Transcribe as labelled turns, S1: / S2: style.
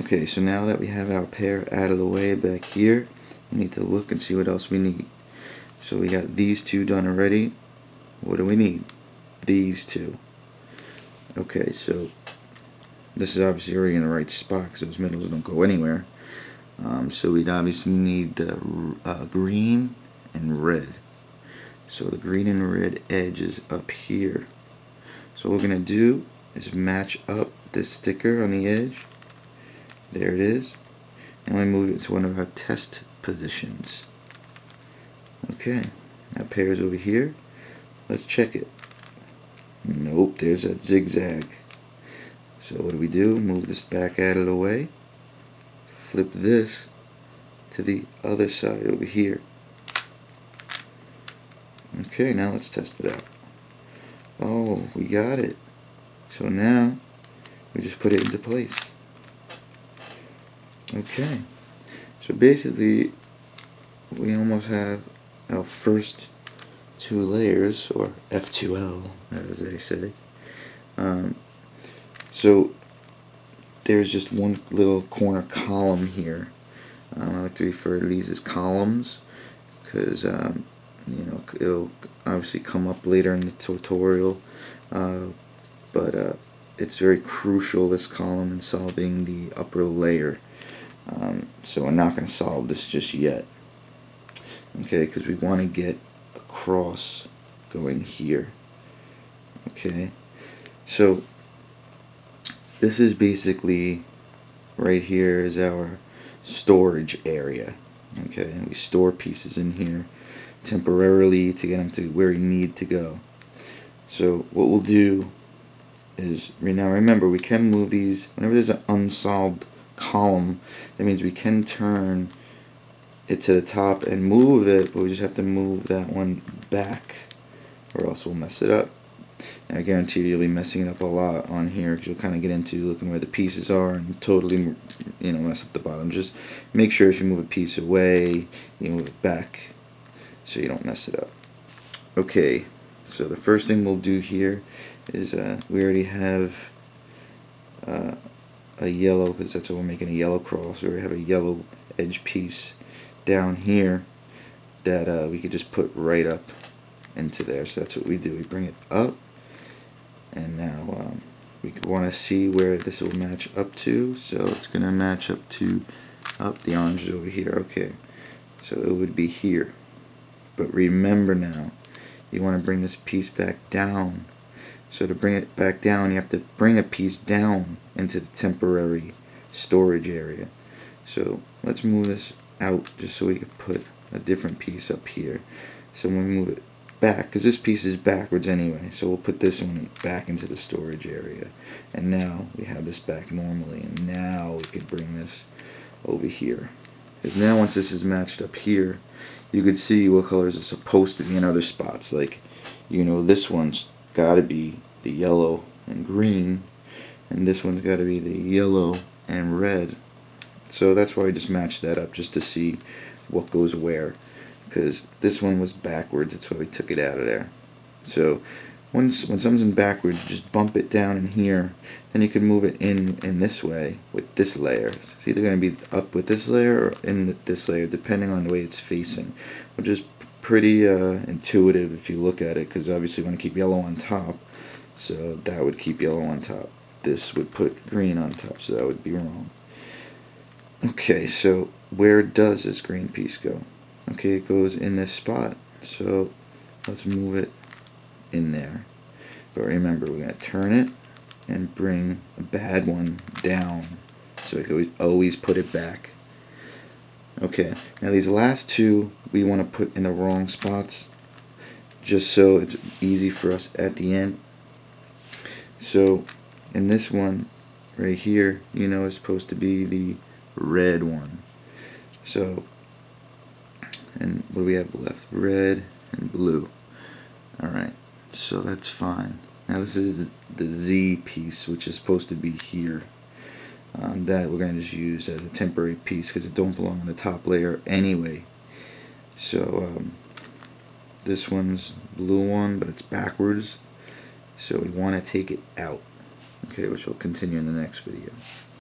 S1: Okay, so now that we have our pair out of the way back here, we need to look and see what else we need. So we got these two done already. What do we need? These two. Okay, so this is obviously already in the right spot because those middles don't go anywhere. So we'd obviously need the green and red. So the green and red edge is up here. So what we're going to do is match up this sticker on the edge. There it is. And we move it to one of our test positions. Okay, our pair is over here. Let's check it. Nope, there's that zigzag. So what do? Move this back out of the way. Flip this to the other side over here. Okay, now let's test it out. Oh, we got it. So now we just put it into place. Okay, so basically we almost have our first two layers, or F2L as they say. So there's just one little corner column here. I like to refer to these as columns because you know, it'll obviously come up later in the tutorial, but it's very crucial, this column, in solving the upper layer. So we're not going to solve this just yet, okay, because we want to get a cross going here. Okay, so this is basically, right here is our storage area. Okay, and we store pieces in here temporarily to get them to where we need to go. So what we'll do is, now remember, we can move these whenever there's an unsolved column. That means we can turn it to the top and move it, but we just have to move that one back, or else we'll mess it up. And I guarantee you'll be messing it up a lot on here, because you'll kind of get into looking where the pieces are and totally, you know, mess up the bottom. Just make sure if you move a piece away, you move it back so you don't mess it up. Okay, so the first thing we'll do here is we already have a yellow, because that's what we're making, a yellow cross. We already have a yellow edge piece down here that we could just put right up into there. So that's what we do. We bring it up, and now we want to see where this will match up to. So it's going to match up to the orange is over here. Okay, so it would be here. But remember now, you want to bring this piece back down. So to bring it back down, you have to bring a piece down into the temporary storage area. So let's move this out just so we can put a different piece up here. So when we move it back, because this piece is backwards anyway, so we'll put this one back into the storage area. And now we have this back normally, and now we could bring this over here. Because now once this is matched up here, you could see what colors are supposed to be in other spots. Like, you know, this one's got to be the yellow and green, and this one's got to be the yellow and red. So that's why we just matched that up, just to see what goes where. Because this one was backwards, that's why we took it out of there. So when something's backwards, just bump it down in here, then you can move it in this way with this layer. It's either going to be up with this layer or in this layer, depending on the way it's facing, which is pretty intuitive if you look at it, because obviously we want to keep yellow on top, so that would keep yellow on top. This would put green on top, so that would be wrong. Okay, so where does this green piece go? Okay, it goes in this spot, so let's move it in there. But remember, we're going to turn it and bring a bad one down, so we can always put it back. Okay, now these last two we want to put in the wrong spots, just so it's easy for us at the end. So in this one right here, you know, it's supposed to be the red one. So, and what do we have left? Red and blue. Alright, so that's fine. Now this is the Z piece, which is supposed to be here. That we're going to just use as a temporary piece because it don't belong on the top layer anyway. So this one's blue one, but it's backwards, so we want to take it out. Okay, which we'll continue in the next video.